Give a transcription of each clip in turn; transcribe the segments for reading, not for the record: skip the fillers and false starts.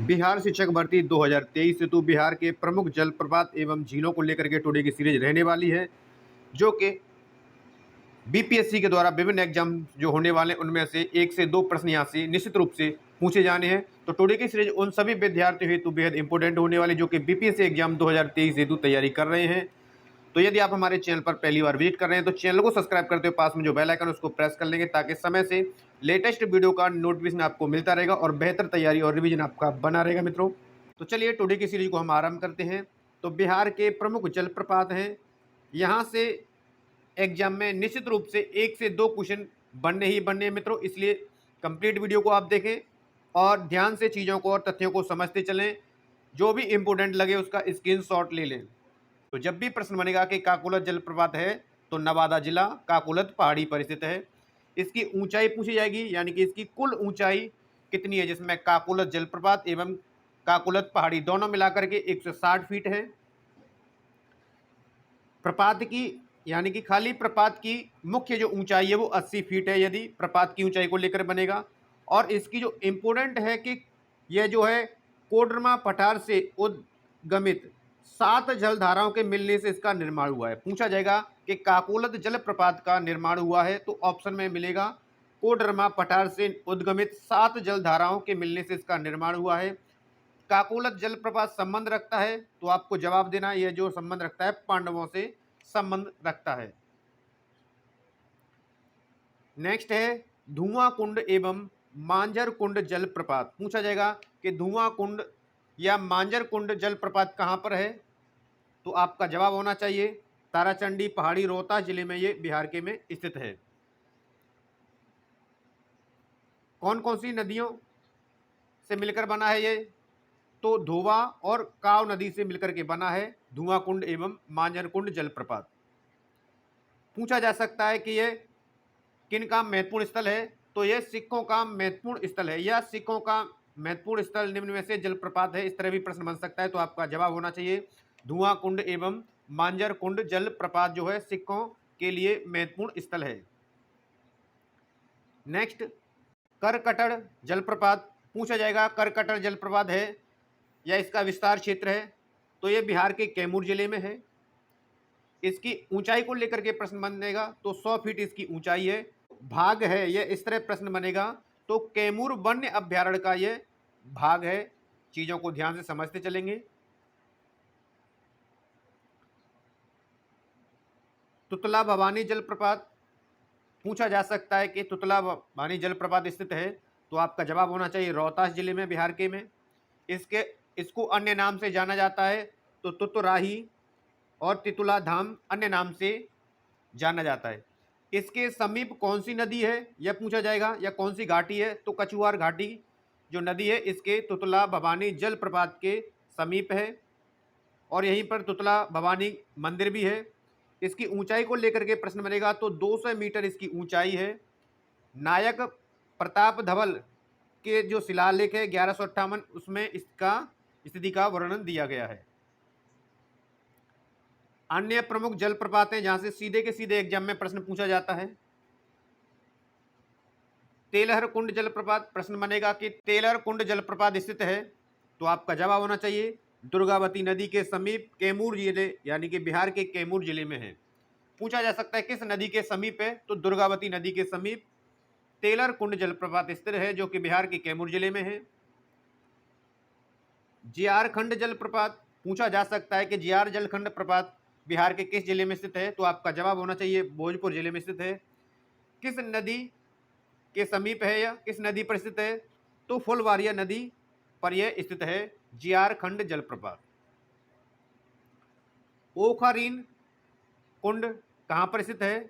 बिहार शिक्षक भर्ती 2023 हेतु बिहार के प्रमुख जलप्रपात एवं झीलों को लेकर के टुडे की सीरीज रहने वाली है, जो कि बीपीएससी के द्वारा विभिन्न एग्जाम जो होने वाले हैं उनमें से 1 से 2 प्रश्न यहाँ से निश्चित रूप से पूछे जाने हैं। तो टुडे की सीरीज उन सभी विद्यार्थियों हेतु बेहद इंपॉर्टेंट होने वाली, जो कि बीपीएससी एग्जाम 2023 हेतु तैयारी कर रहे हैं। तो यदि आप हमारे चैनल पर पहली बार विजिट कर रहे हैं तो चैनल को सब्सक्राइब करते हुए पास में जो बेल आइकन है उसको प्रेस कर लेंगे, ताकि समय से लेटेस्ट वीडियो का नोटिफिकेशन आपको मिलता रहेगा और बेहतर तैयारी और रिवीजन आपका बना रहेगा मित्रों। तो चलिए टुडे की सीरीज को हम आरंभ करते हैं। तो बिहार के प्रमुख जलप्रपात हैं, यहाँ से एग्जाम में निश्चित रूप से 1 से 2 क्वेश्चन बनने ही बनने हैं मित्रों, इसलिए कंप्लीट वीडियो को आप देखें और ध्यान से चीज़ों को और तथ्यों को समझते चलें। जो भी इंपॉर्टेंट लगे उसका स्क्रीनशॉट ले लें। तो जब भी प्रश्न बनेगा कि काकोलत जलप्रपात है, तो नवादा जिला काकोलत पहाड़ी पर स्थित है। इसकी ऊंचाई पूछी जाएगी, यानी कि इसकी कुल ऊंचाई कितनी है, जिसमें काकोलत जलप्रपात एवं काकोलत पहाड़ी दोनों मिलाकर के 160 फीट है। प्रपात की यानी कि खाली प्रपात की मुख्य जो ऊंचाई है वो 80 फीट है, यदि प्रपात की ऊंचाई को लेकर बनेगा। और इसकी जो इम्पोर्टेंट है कि यह जो है कोडरमा पठार से उद्गमित 7 जलधाराओं के मिलने से इसका निर्माण हुआ है। पूछा जाएगा कि काकोलत जलप्रपात का निर्माण हुआ है, तो ऑप्शन में मिलेगा कोडरमा पठार से उद्गमित 7 जलधाराओं के मिलने से इसका निर्माण हुआ है। काकोलत जलप्रपात संबंध रखता है, तो आपको जवाब देना है यह जो संबंध रखता है पांडवों से संबंध रखता है। नेक्स्ट है धुआं कुंड एवं मांजर कुंड जलप्रपात। पूछा जाएगा कि धुआं कुंड या मांजर कुंड जलप्रपात कहाँ पर है, तो आपका जवाब होना चाहिए ताराचंडी पहाड़ी रोहतास जिले में, ये बिहार के में स्थित है। कौन कौन सी नदियों से मिलकर बना है ये, तो धोवा और काव नदी से मिलकर के बना है धुआं कुंड एवं मांजर कुंड जलप्रपात। पूछा जा सकता है कि यह किन का महत्वपूर्ण स्थल है, तो यह सिखों का महत्वपूर्ण स्थल है, या सिखों का महत्वपूर्ण स्थल निम्न में से जलप्रपात है। इस तरह भी प्रश्न बन सकता है, तो आपका जवाब होना चाहिए धुआं कुंड एवं मांजर कुंड जलप्रपात जो है सिखों के लिए महत्वपूर्ण स्थल है। नेक्स्ट करकटड़ जलप्रपात। पूछा जाएगा करकटड़ जलप्रपात है या इसका विस्तार क्षेत्र है, तो यह बिहार के कैमूर जिले में है। इसकी ऊंचाई को लेकर के प्रश्न बनेगा, तो 100 फीट इसकी ऊंचाई है। भाग है, यह इस तरह प्रश्न बनेगा, तो कैमूर वन्य अभ्यारण्य का यह भाग है। चीजों को ध्यान से समझते चलेंगे। तुतला भवानी जलप्रपात। पूछा जा सकता है कि तुतला भवानी जलप्रपात स्थित है, तो आपका जवाब होना चाहिए रोहतास जिले में, बिहार के में। इसको अन्य नाम से जाना जाता है, तो तुतराही और तितुला धाम अन्य नाम से जाना जाता है। इसके समीप कौन सी नदी है यह पूछा जाएगा, या कौन सी घाटी है, तो कचुआर घाटी जो नदी है इसके तुतला भवानी जलप्रपात के समीप है, और यहीं पर तुतला भवानी मंदिर भी है। इसकी ऊंचाई को लेकर के प्रश्न बनेगा, तो 200 मीटर इसकी ऊंचाई है। नायक प्रताप धवल के जो शिलालेख है 1158, उसमें इसका स्थिति का वर्णन दिया गया है। अन्य प्रमुख जलप्रपात हैं जहां से सीधे के सीधे एग्जाम में प्रश्न पूछा जाता है। तेलहर कुंड जलप्रपात प्रश्न बनेगा कि तेलहर कुंड जलप्रपात स्थित है, तो आपका जवाब होना चाहिए दुर्गावती नदी के समीप कैमूर जिले, यानी कि बिहार के कैमूर जिले में है। पूछा जा सकता है किस नदी के समीप है, तो दुर्गावती नदी के समीप तेलहर कुंड जलप्रपात स्थित है, जो कि बिहार के कैमूर जिले में है। जियार खंड जलप्रपात। पूछा जा सकता है कि जियार जलखंड प्रपात बिहार के किस जिले में स्थित है, तो आपका जवाब होना चाहिए भोजपुर जिले में स्थित है। किस नदी के समीप है या किस नदी पर स्थित है, तो फुलवारिया नदी पर यह स्थित है जियार खंड जलप्रपात। ओखरीन कुंड कहाँ पर स्थित है,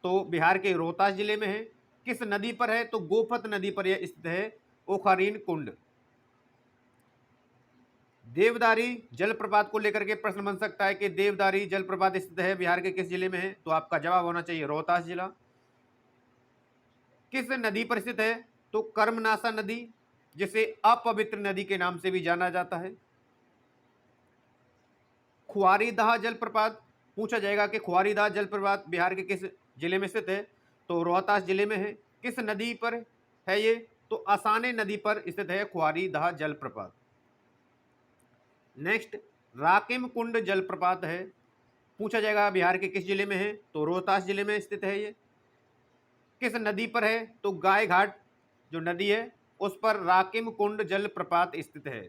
तो बिहार के रोहतास जिले में है। किस नदी पर है, तो गोपत नदी पर यह स्थित है ओखरीन कुंड। देवदारी जलप्रपात को लेकर के प्रश्न बन सकता है कि देवदारी जलप्रपात स्थित है बिहार के किस जिले में है, तो आपका जवाब होना चाहिए रोहतास जिला। किस नदी पर स्थित है, तो कर्मनाशा नदी, जिसे अपवित्र नदी के नाम से भी जाना जाता है। खुआरीदाह जलप्रपात। पूछा जाएगा कि खुआरीदाह जलप्रपात बिहार के किस जिले में स्थित है, तो रोहतास जिले में है। किस नदी पर है ये, तो असाने नदी पर स्थित है खुआरीदाह जलप्रपात। नेक्स्ट राकिम कुंड जलप्रपात है, पूछा जाएगा बिहार के किस जिले में है, तो रोहतास जिले में स्थित है ये। किस नदी पर है, तो गाय घाट जो नदी है उस पर राकिम कुंड जलप्रपात स्थित है।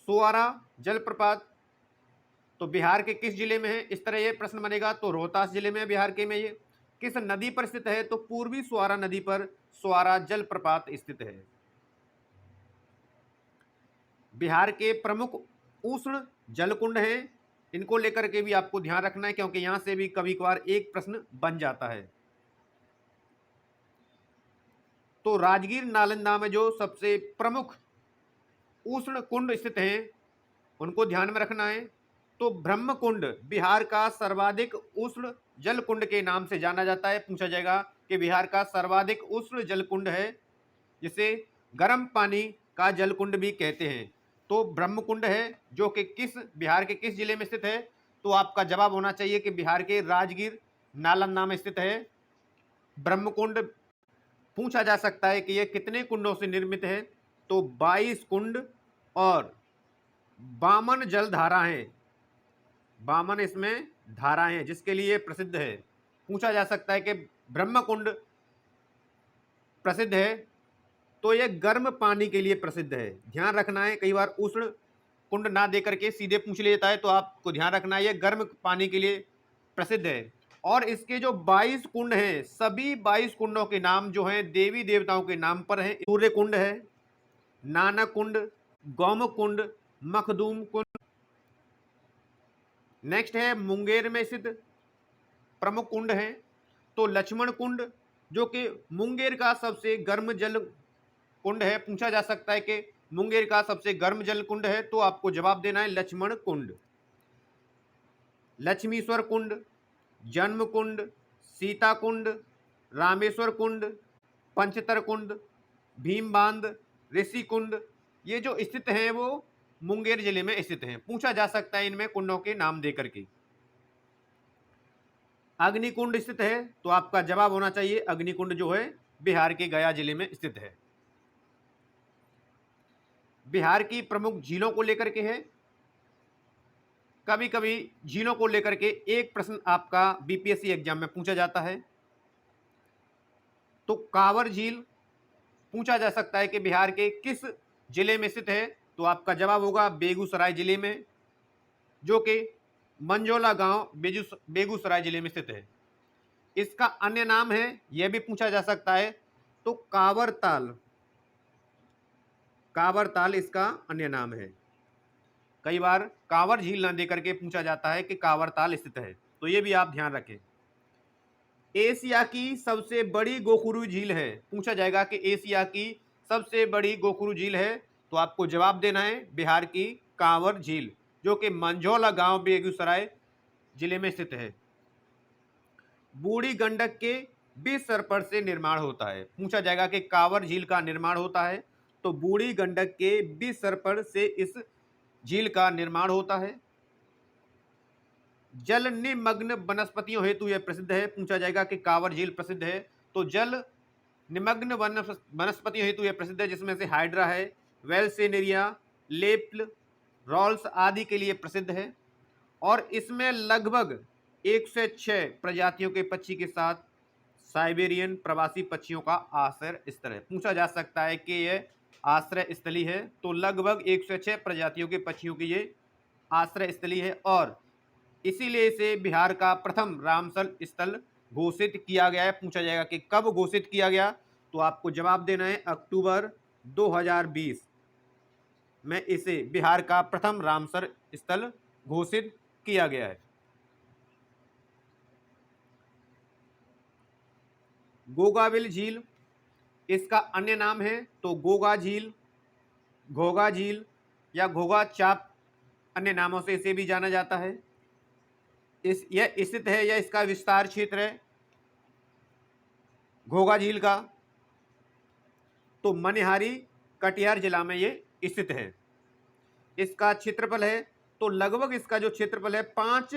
सुवारा जलप्रपात तो बिहार के किस जिले में है, इस तरह ये प्रश्न बनेगा, तो रोहतास जिले में बिहार के में ये। किस नदी पर स्थित है, तो पूर्वी सुवारा नदी पर सुवारा जलप्रपात स्थित है। बिहार के प्रमुख उष्ण जलकुंड हैं, इनको लेकर के भी आपको ध्यान रखना है क्योंकि यहां से भी कभी कभार एक प्रश्न बन जाता है। तो राजगीर नालंदा में जो सबसे प्रमुख उष्ण कुंड स्थित हैं उनको ध्यान में रखना है। तो ब्रह्मकुंड बिहार का सर्वाधिक उष्ण जल कुंड के नाम से जाना जाता है। पूछा जाएगा कि बिहार का सर्वाधिक उष्ण जल कुंड है जिसे गर्म पानी का जल कुंड भी कहते हैं, तो ब्रह्मकुंड है जो कि किस बिहार के किस जिले में स्थित है, तो आपका जवाब होना चाहिए कि बिहार के राजगीर नालंदा में स्थित है ब्रह्मकुंड। पूछा जा सकता है कि यह कितने कुंडों से निर्मित है, तो 22 कुंड और 52 जल धाराएं, 52 इसमें धाराएं हैं जिसके लिए प्रसिद्ध है। पूछा जा सकता है कि ब्रह्मकुंड प्रसिद्ध है तो यह गर्म पानी के लिए प्रसिद्ध है। ध्यान रखना है, कई बार उष्ण कुंड ना दे करके सीधे पूछ लेता है, तो आपको ध्यान रखना है यह गर्म पानी के लिए प्रसिद्ध है। और इसके जो 22 कुंड हैं, सभी 22 कुंडों के नाम जो हैं देवी देवताओं के नाम पर हैं। सूर्य कुंड है, नानक कुंड, गौमुख कुंड, मखदूम कुंड। नेक्स्ट है मुंगेर में स्थित प्रमुख कुंड है, तो लक्ष्मण कुंड जो कि मुंगेर का सबसे गर्म जल कुंड है। पूछा जा सकता है कि मुंगेर का सबसे गर्म जल कुंड है, तो आपको जवाब देना है लक्ष्मण कुंड। लक्ष्मीश्वर कुंड, जन्म कुंड, सीता कुंड, रामेश्वर कुंड, पंचतर कुंड, भीम बांध, ऋषि कुंड, ये जो स्थित हैं वो मुंगेर जिले में स्थित हैं। पूछा जा सकता है इनमें कुंडों के नाम देकर के। अग्निकुंड स्थित है, तो आपका जवाब होना चाहिए अग्निकुंड जो है बिहार के गया जिले में स्थित है। बिहार की प्रमुख झीलों को लेकर के है, कभी कभी झीलों को लेकर के एक प्रश्न आपका बीपीएससी एग्जाम में पूछा जाता है। तो कांवर झील पूछा जा सकता है कि बिहार के किस जिले में स्थित है, तो आपका जवाब होगा बेगूसराय जिले में, जो कि मंझोला गांव बेगूसराय जिले में स्थित है। इसका अन्य नाम है, यह भी पूछा जा सकता है, तो कांवर ताल, कांवर ताल इसका अन्य नाम है। कई बार कांवर झील न देकर के पूछा जाता है कि कांवर ताल स्थित है, तो ये भी आप ध्यान रखें। एशिया की सबसे बड़ी गोखुरू झील है, पूछा जाएगा कि एशिया की सबसे बड़ी गोखुरू झील है, तो आपको जवाब देना है बिहार की कांवर झील जो कि मंझौला गांव बेगूसराय जिले में स्थित है। बूढ़ी गंडक के 20 सरपट से निर्माण होता है। पूछा जाएगा कि कांवर झील का निर्माण होता है, तो बूढ़ी गंडक के 20 सरपट से इस झील का निर्माण होता है। जल निमग्न वनस्पतियों हेतु यह प्रसिद्ध है। पूछा जाएगा कि कांवर झील प्रसिद्ध है, तो जल निमग्न वनस्पतियों हेतु यह प्रसिद्ध है, जिसमें से हाइड्रा है, वेल्सेनेरिया, लेप्ल, रॉल्स आदि के लिए प्रसिद्ध है। और इसमें लगभग 106 प्रजातियों के पक्षी के साथ साइबेरियन प्रवासी पक्षियों का आश्रय स्थल है। पूछा जा सकता है कि यह आश्रय स्थली है, तो लगभग 106 प्रजातियों के पक्षियों की ये आश्रय स्थली है और इसीलिए इसे बिहार का प्रथम रामसर स्थल घोषित किया गया है। पूछा जाएगा कि कब घोषित किया गया, तो आपको जवाब देना है अक्टूबर 2020 में इसे बिहार का प्रथम रामसर स्थल घोषित किया गया है। गोगाविल झील इसका अन्य नाम है, तो गोगा झील, घोगा झील या घोगा चाप अन्य नामों से इसे भी जाना जाता है। यह स्थित है या इसका विस्तार क्षेत्र है घोगा झील का, तो मनिहारी कटिहार जिला में ये स्थित है। इसका क्षेत्रफल है, तो लगभग इसका जो क्षेत्रफल है 5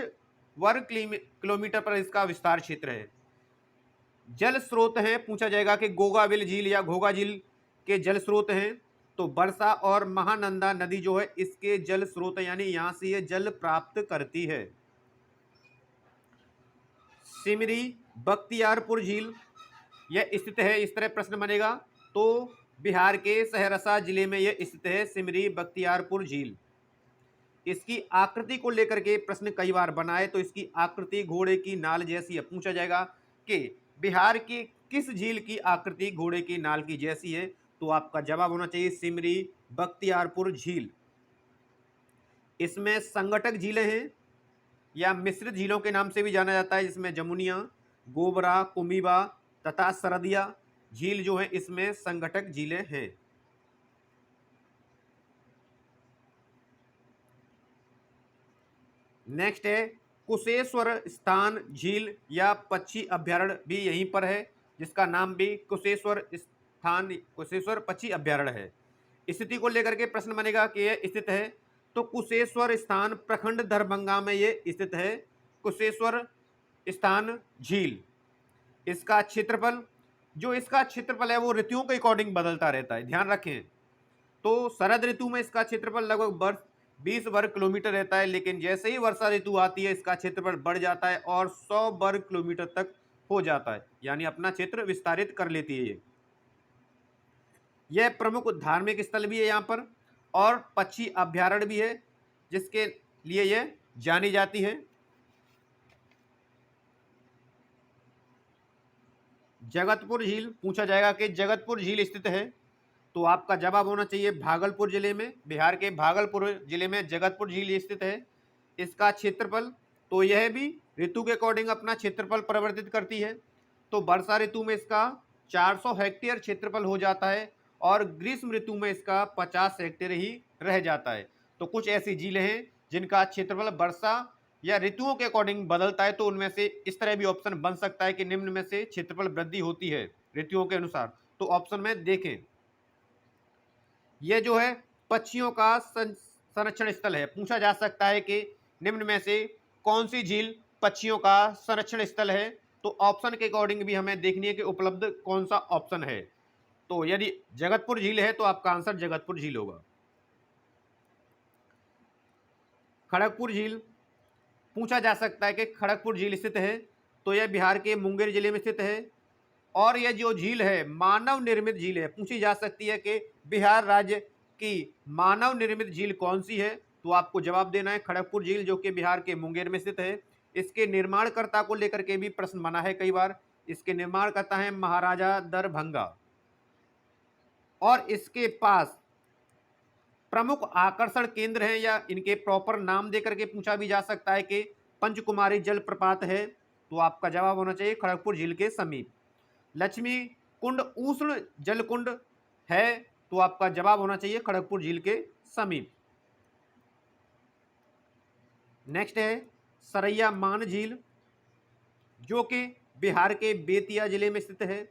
वर्ग किलोमीटर पर इसका विस्तार क्षेत्र है। जल स्रोत हैं, पूछा जाएगा कि गोगाविल झील या घोगा झील के जल स्रोत हैं, तो वर्षा और महानंदा नदी जो है इसके जल स्रोत यानी यहां से ये जल प्राप्त करती है। सिमरी बख्तियारपुर झील यह स्थित है, इस तरह प्रश्न बनेगा तो बिहार के सहरसा जिले में यह स्थित है सिमरी बख्तियारपुर झील। इसकी आकृति को लेकर के प्रश्न कई बार बना है, तो इसकी आकृति घोड़े की नाल जैसी है। पूछा जाएगा कि बिहार की किस झील की आकृति घोड़े की नाल की जैसी है, तो आपका जवाब होना चाहिए सिमरी बख्तियारपुर झील। इसमें संगठक झीलें हैं या मिश्रित झीलों के नाम से भी जाना जाता है, जिसमें जमुनिया, गोबरा, कुमीबा तथा सरदिया झील जो है इसमें संगठक झीलें हैं। नेक्स्ट है कुशेश्वर स्थान झील या पक्षी अभ्यारण्य भी यहीं पर है, जिसका नाम भी कुशेश्वर पक्षी अभ्यारण्य है। स्थिति को लेकर के प्रश्न बनेगा कि यह स्थित है, तो कुशेश्वर स्थान प्रखंड दरभंगा में यह स्थित है कुशेश्वर स्थान झील। इसका क्षेत्रफल है वो ऋतुओं के अकॉर्डिंग बदलता रहता है, ध्यान रखें। तो शरद ऋतु में इसका क्षेत्रफल लगभग 20 वर्ग किलोमीटर रहता है, लेकिन जैसे ही वर्षा ऋतु आती है इसका क्षेत्रफल बढ़ जाता है और 100 वर्ग किलोमीटर तक हो जाता है, यानी अपना क्षेत्र विस्तारित कर लेती है। यह प्रमुख धार्मिक स्थल भी है यहाँ पर और पक्षी अभ्यारण्य भी है, जिसके लिए यह जानी जाती है। जगतपुर झील पूछा जाएगा कि जगतपुर झील स्थित है, तो आपका जवाब होना चाहिए भागलपुर जिले में। बिहार के भागलपुर जिले में जगतपुर झील स्थित है। इसका क्षेत्रफल, तो यह भी ऋतु के अकॉर्डिंग अपना क्षेत्रफल परिवर्तित करती है। तो वर्षा ऋतु में इसका 400 हेक्टेयर क्षेत्रफल हो जाता है और ग्रीष्म ऋतु में इसका 50 हेक्टेयर ही रह जाता है। तो कुछ ऐसी झीलें हैं जिनका क्षेत्रफल वर्षा या ऋतुओं के अकॉर्डिंग बदलता है, तो उनमें से इस तरह भी ऑप्शन बन सकता है कि निम्न में से क्षेत्रफल वृद्धि होती है ऋतुओं के अनुसार। तो ऑप्शन में देखें, यह जो है पक्षियों का संरक्षण स्थल है। पूछा जा सकता है कि निम्न में से कौन सी झील पक्षियों का संरक्षण स्थल है, तो ऑप्शन के अकॉर्डिंग भी हमें देखनी है कि उपलब्ध कौन सा ऑप्शन है। तो यदि जगतपुर झील है तो आपका आंसर जगतपुर झील होगा। खड़गपुर झील पूछा जा सकता है कि खड़गपुर झील स्थित है, तो यह बिहार के मुंगेर जिले में स्थित है और यह जो झील है मानव निर्मित झील है। पूछी जा सकती है कि बिहार राज्य की मानव निर्मित झील कौन सी है, तो आपको जवाब देना है खड़गपुर झील, जो कि बिहार के मुंगेर में स्थित है। इसके निर्माणकर्ता को लेकर के भी प्रश्न बना है कई बार। इसके निर्माणकर्ता है महाराजा दरभंगा और इसके पास प्रमुख आकर्षण केंद्र हैं या इनके प्रॉपर नाम देकर के पूछा भी जा सकता है कि पंचकुमारी जलप्रपात है, तो आपका जवाब होना चाहिए खड़गपुर झील के समीप। लक्ष्मी कुंड उष्ण जल कुंड है, तो आपका जवाब होना चाहिए खड़गपुर झील के समीप। नेक्स्ट है सरैया मान झील, जो कि बिहार के बेतिया जिले में स्थित है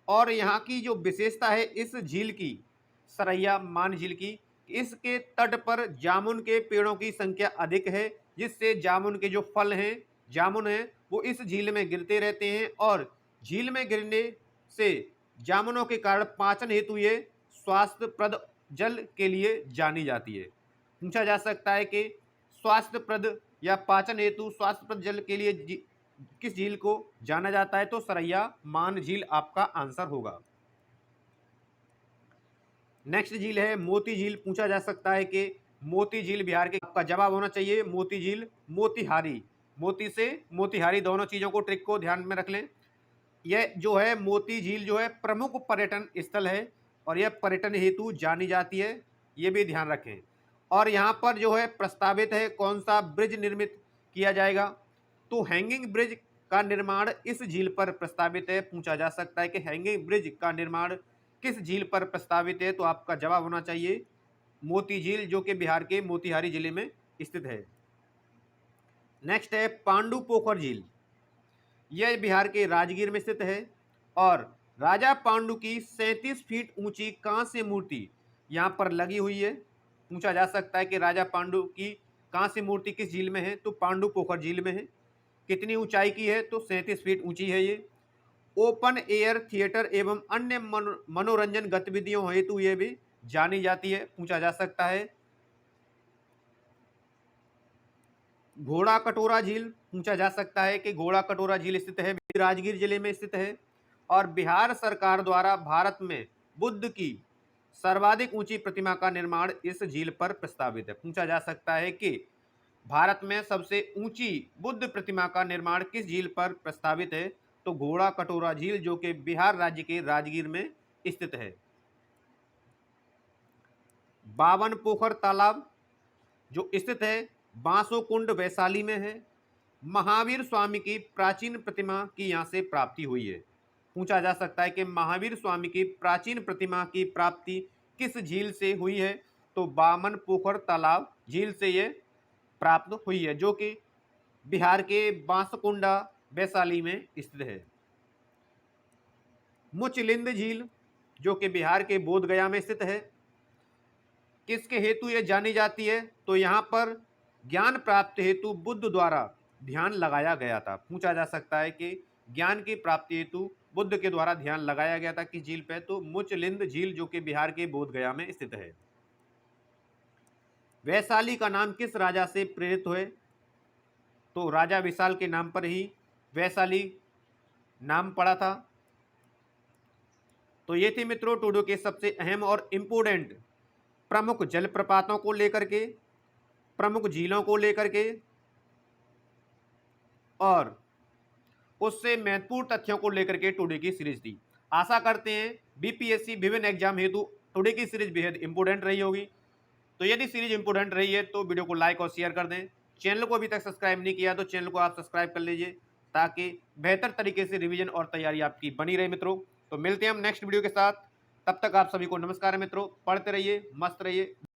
और यहाँ की जो विशेषता है इस झील की, सरैया मान झील की, इसके तट पर जामुन के पेड़ों की संख्या अधिक है, जिससे जामुन के जो फल हैं, जामुन हैं, वो इस झील में गिरते रहते हैं और झील में गिरने से जामुनों के कारण पाचन हेतु ये स्वास्थ्यप्रद जल के लिए जानी जाती है। पूछा जा सकता है कि स्वास्थ्यप्रद या पाचन हेतु स्वास्थ्यप्रद जल के लिए किस झील को जाना जाता है, तो सरैया मान झील आपका आंसर होगा। नेक्स्ट झील है मोती झील। पूछा जा सकता है कि मोती झील बिहार के, आपका जवाब होना चाहिए मोती झील मोतिहारी। मोती से मोतिहारी दोनों चीजों को, ट्रिक को ध्यान में रख लें। यह जो है मोती झील जो है प्रमुख पर्यटन स्थल है और यह पर्यटन हेतु जानी जाती है, ये भी ध्यान रखें। और यहाँ पर जो है प्रस्तावित है कौन सा ब्रिज निर्मित किया जाएगा, तो हैंगिंग ब्रिज का निर्माण इस झील पर प्रस्तावित है। पूछा जा सकता है कि हैंगिंग ब्रिज का निर्माण किस झील पर प्रस्तावित है, तो आपका जवाब होना चाहिए मोती झील, जो कि बिहार के मोतिहारी जिले में स्थित है। नेक्स्ट है पांडु पोखर झील। यह बिहार के राजगीर में स्थित है और राजा पांडु की 37 फीट ऊंची कांस्य मूर्ति यहाँ पर लगी हुई है। पूछा जा सकता है कि राजा पांडु की कांस्य मूर्ति किस झील में है, तो पांडु पोखर झील में है। कितनी ऊंचाई की है, तो 37 फीट ऊंची है ये। ओपन एयर थिएटर एवं अन्य मनोरंजन गतिविधियों हेतु ये भी जानी जाती है, पूछा जा सकता है। घोड़ा कटोरा झील, पूछा जा सकता है कि घोड़ा कटोरा झील स्थित है, राजगीर जिले में स्थित है। और बिहार सरकार द्वारा भारत में बुद्ध की सर्वाधिक ऊंची प्रतिमा का निर्माण इस झील पर प्रस्तावित है। पूछा जा सकता है कि भारत में सबसे ऊंची बुद्ध प्रतिमा का निर्माण किस झील पर प्रस्तावित है, तो घोड़ा कटोरा झील, जो कि बिहार राज्य के राजगीर में स्थित है। बावन पोखर तालाब जो स्थित है बांसोकुंड वैशाली में है। महावीर स्वामी की प्राचीन प्रतिमा की यहां से प्राप्ति हुई है। पूछा जा सकता है कि महावीर स्वामी की प्राचीन प्रतिमा की प्राप्ति किस झील से हुई है, तो बामन पोखर तालाब झील से यह प्राप्त हुई है, जो कि बिहार के बांसकुंडा वैशाली में स्थित है। मुचलिंद झील जो कि बिहार के बोधगया में स्थित है, किसके हेतु यह जानी जाती है, तो यहाँ पर ज्ञान प्राप्त हेतु बुद्ध द्वारा ध्यान लगाया गया था। पूछा जा सकता है कि ज्ञान की प्राप्ति हेतु बुद्ध के द्वारा ध्यान लगाया गया था किस झील पे, तो मुचलिंद झील जो कि बिहार के बोधगया में स्थित है। वैशाली का नाम किस राजा से प्रेरित हुए, तो राजा विशाल के नाम पर ही वैशाली नाम पड़ा था। तो ये थे मित्रों टूडू के सबसे अहम और इम्पोर्टेंट प्रमुख जलप्रपातों को लेकर के, प्रमुख झीलों को लेकर के और उससे महत्वपूर्ण तथ्यों को लेकर के टुडे की सीरीज थी। आशा करते हैं बीपीएससी विभिन्न एग्जाम हेतु टुडे की सीरीज बेहद इंपोर्टेंट रही होगी। तो यदि सीरीज इंपोर्टेंट रही है तो वीडियो को लाइक और शेयर कर दें। चैनल को अभी तक सब्सक्राइब नहीं किया तो चैनल को आप सब्सक्राइब कर लीजिए, ताकि बेहतर तरीके से रिवीजन और तैयारी आपकी बनी रहे मित्रों। तो मिलते हैं हम नेक्स्ट वीडियो के साथ, तब तक आप सभी को नमस्कार मित्रों। पढ़ते रहिए, मस्त रहिए।